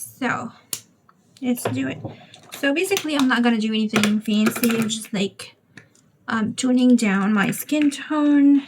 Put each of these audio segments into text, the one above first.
So let's do it. So basically I'm not gonna do anything fancy. I'm just like tuning down my skin tone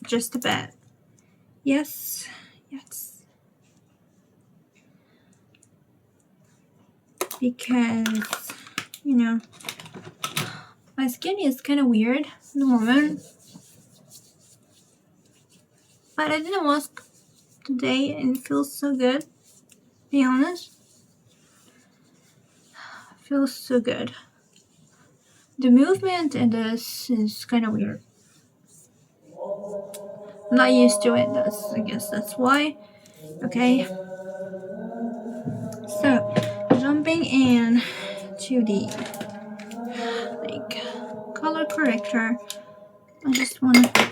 just a bit. Yes, yes. Because, you know, my skin is kind of weird at the moment. But I didn't mask today and it feels so good. To be honest. Feels so good. The movement in this is kind of weird. I'm not used to it. I guess that's why. Okay. So, jumping in to the color corrector, I just want to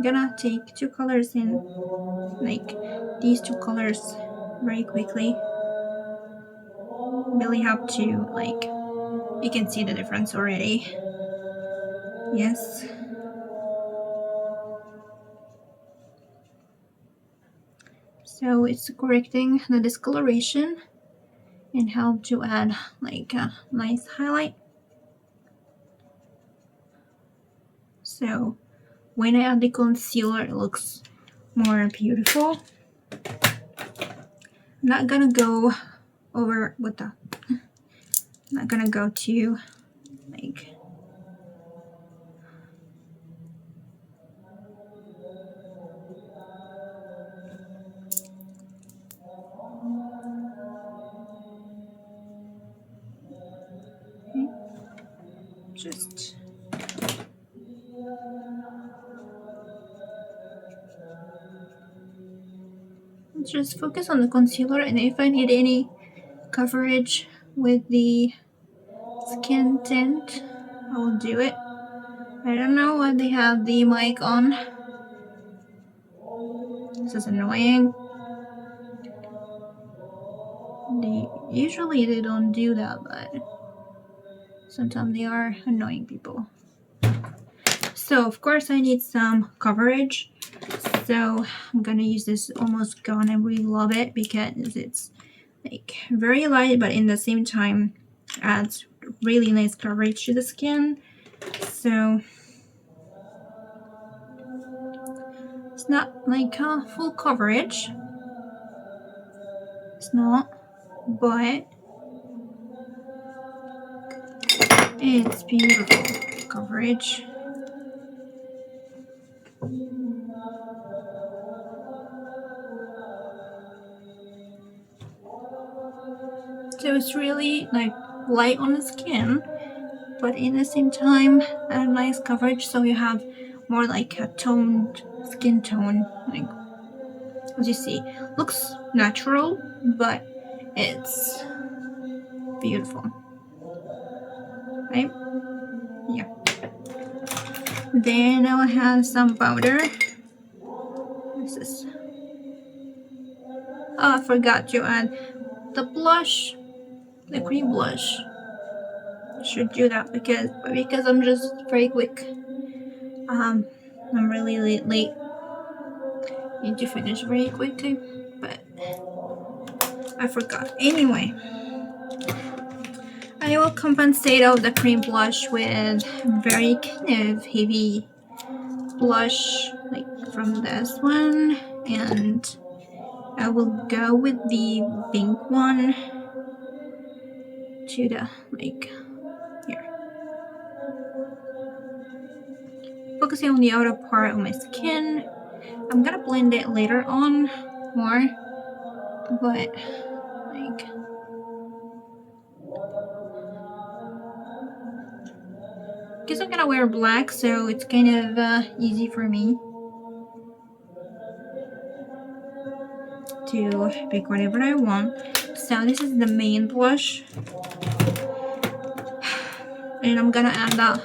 gonna take two colors in, these two colors very quickly. Really have to you can see the difference already. Yes. So it's correcting the discoloration and help to add a nice highlight. So when I add the concealer, it looks more beautiful. I'm not gonna go over with the. I'm not gonna go to just focus on the concealer, and if I need any coverage with the skin tint, I will do it. I don't know why they have the mic on. This is annoying. Usually they don't do that, but sometimes they are annoying people. So of course I need some coverage. So I'm gonna use this Almost Gone. I really love it because it's very light, but in the same time adds really nice coverage to the skin. So it's not full coverage. It's not, but it's beautiful coverage. So it's really light on the skin, but in the same time a nice coverage, so you have more a toned skin tone. As you see, looks natural, but it's beautiful, right? Yeah. Then I'll have some powder. This is I forgot to add the blush, the cream blush. Should do that because I'm just very quick. I'm really late. Need to finish very quickly, but I forgot. Anyway, I will compensate all the cream blush with very kind of heavy blush from this one, and I will go with the pink one to the here. Focusing on the outer part of my skin. I'm gonna blend it later on more, but because I'm gonna wear black, so it's kind of easy for me to pick whatever I want. So this is the main blush, and I'm gonna add that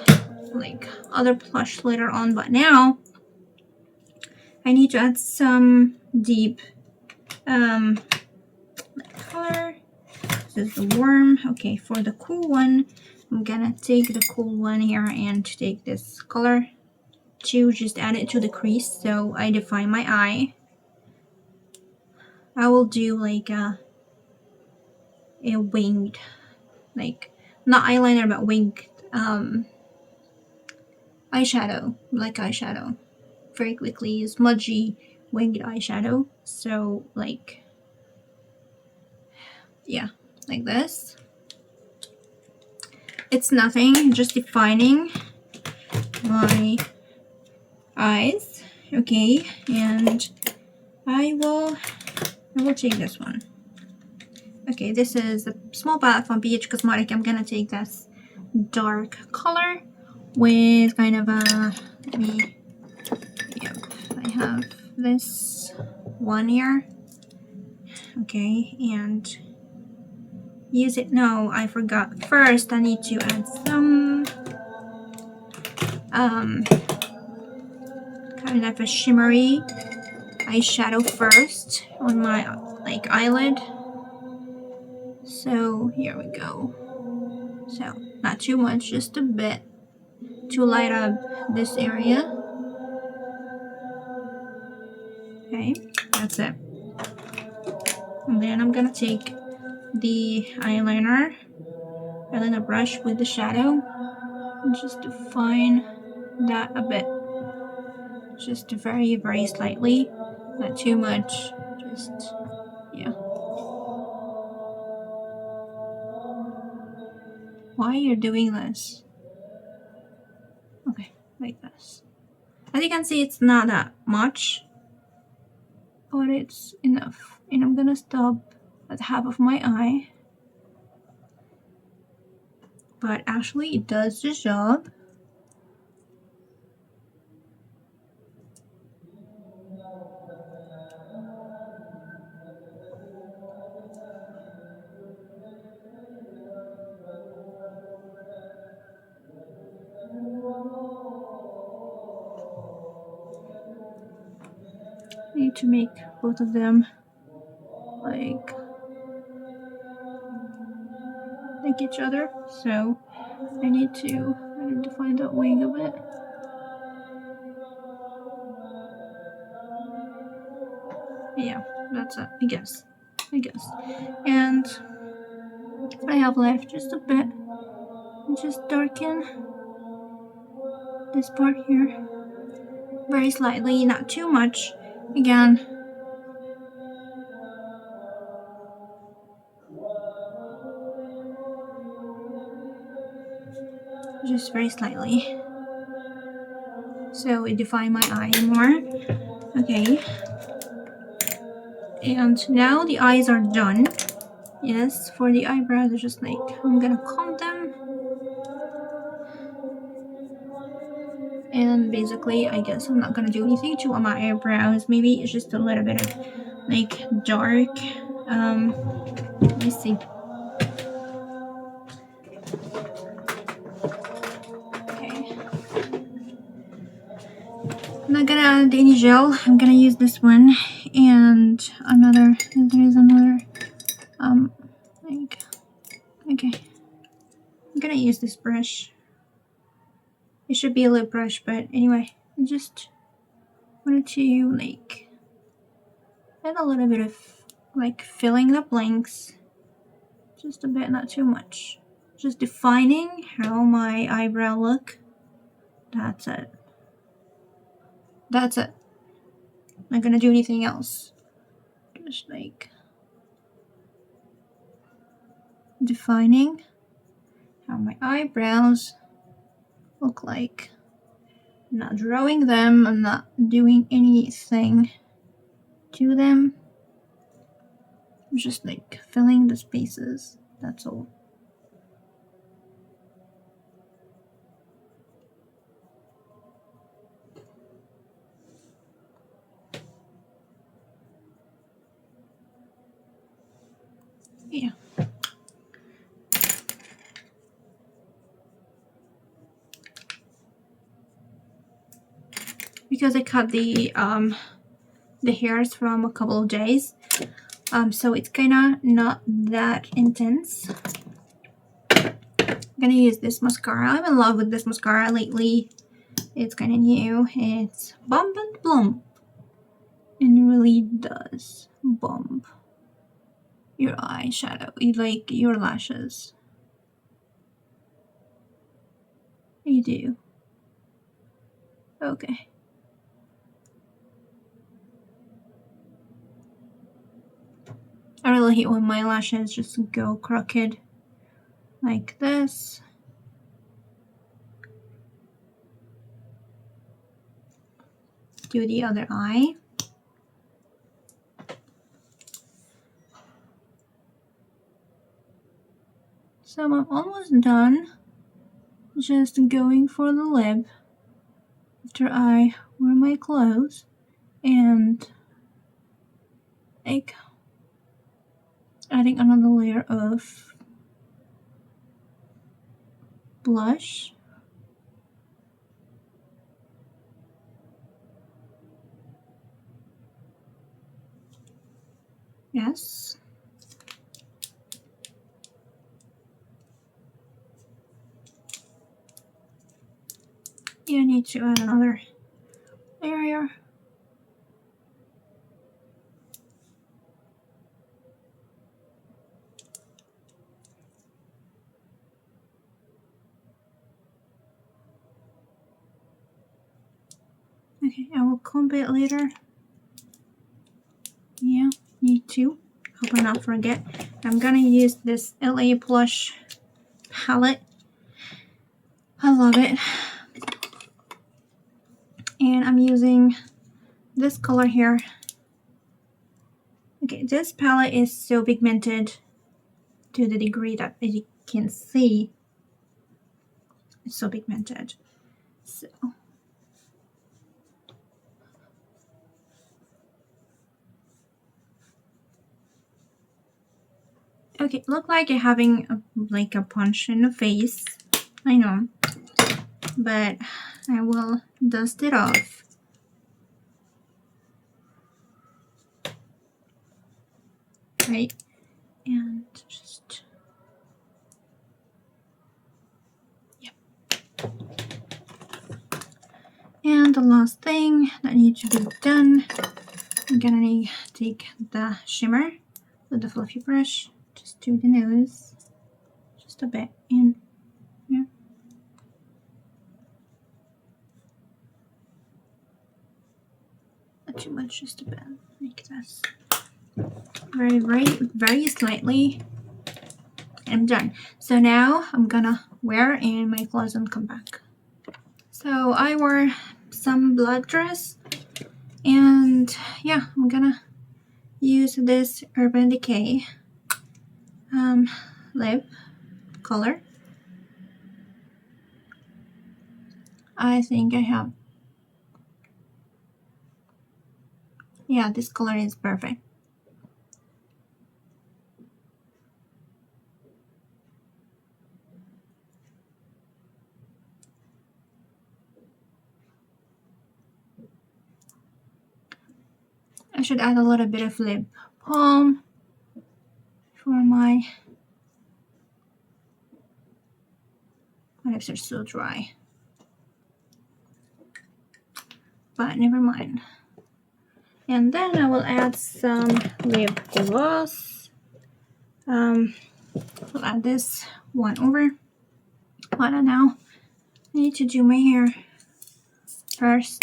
other blush later on, but now I need to add some deep color. This is the warm. Okay, for the cool one, I'm gonna take the cool one here and take this color. to just add it to the crease, so I define my eye. I will do like a winged, like not eyeliner but winged eyeshadow, like eyeshadow, very quickly, smudgy winged eyeshadow. So like, yeah, like this. It's nothing, just defining my eyes. Okay, and I will take this one. Okay, this is a small palette from BH Cosmetic. I'm gonna take this dark color with kind of a, yep, I have this one here. Okay, and use it. No, I forgot. First, I need to add some kind of a shimmery eyeshadow first on my like eyelid. So here we go. So not too much, just a bit to light up this area. Okay, that's it. And then I'm gonna take the eyeliner brush with the shadow and just define that a bit. Just very, very slightly, not too much, just, yeah. Why are you doing this? Okay, like this. As you can see, it's not that much, but it's enough. And I'm gonna stop at half of my eye. But actually, it does the job. I need to make both of them like each other, so I need to define that wing a bit. Yeah, that's it, I guess. And I have left just a bit, just darken this part here very slightly, not too much. Again, just very slightly, so it define my eye more. Okay, and now the eyes are done. Yes, for the eyebrows, just like I'm gonna comb them, and basically I guess I'm not gonna do anything to my eyebrows. Maybe it's just a little bit of like dark, let me see. Okay, I'm not gonna add any gel. I'm gonna use this one and another. There's another like, okay, I'm gonna use this brush. It should be a lip brush, but anyway, I just wanted to like add a little bit of like filling the blanks, just a bit, not too much, just defining how my eyebrow look. That's it. I'm not gonna do anything else, just like defining how my eyebrows look like. I'm not drawing them, I'm not doing anything to them. I'm just like filling the spaces, that's all. Yeah. Because I cut the hairs from a couple of days, so it's kinda not that intense. I'm gonna use this mascara. I'm in love with this mascara lately. It's kind of new. It's Bump and Plump. And it really does bump your eyeshadow, like your lashes. You do. Okay. I really hate when my lashes just go crooked like this. Do the other eye. So I'm almost done. Just going for the lip after I wear my clothes and like adding another layer of blush. Yes. You need to add another layer. Okay, I will comb it later. Yeah, need to. Hope I not forget. I'm gonna use this LA Plush palette. I love it. And I'm using this color here. Okay, this palette is so pigmented to the degree that you can see. It's so pigmented. So okay, look like you're having like a punch in the face. I know, but I will dust it off. Right, and just yep. And the last thing that needs to be done, I'm gonna take the shimmer with the fluffy brush, just do the nose, just a bit in. Yeah. Not too much, just a bit like this. Very, very, very slightly. I'm done. So now I'm gonna wear in my clothes and come back. So I wore some black dress, and yeah, I'm gonna use this Urban Decay lip color. I think I have, yeah, this color is perfect. I should add a little bit of lip balm for my lips are so dry. But never mind. And then I will add some lip gloss. I'll add this one over. I don't know. I need to do my hair first.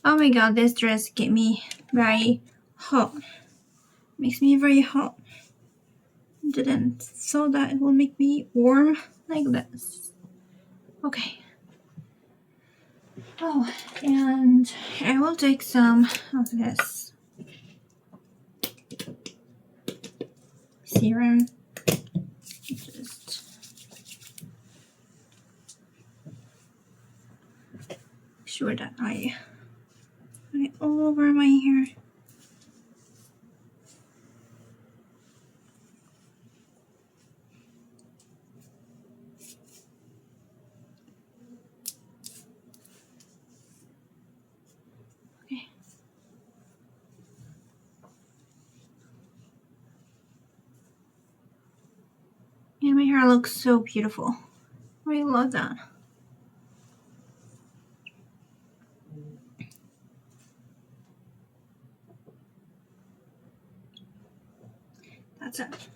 Oh my god, this dress get me very hot. Makes me very hot. Didn't so that it will make me warm like this. Okay. Oh, and I will take some of this serum. Just make sure that I put it all over my hair. Okay. And my hair looks so beautiful. I love that. That's it.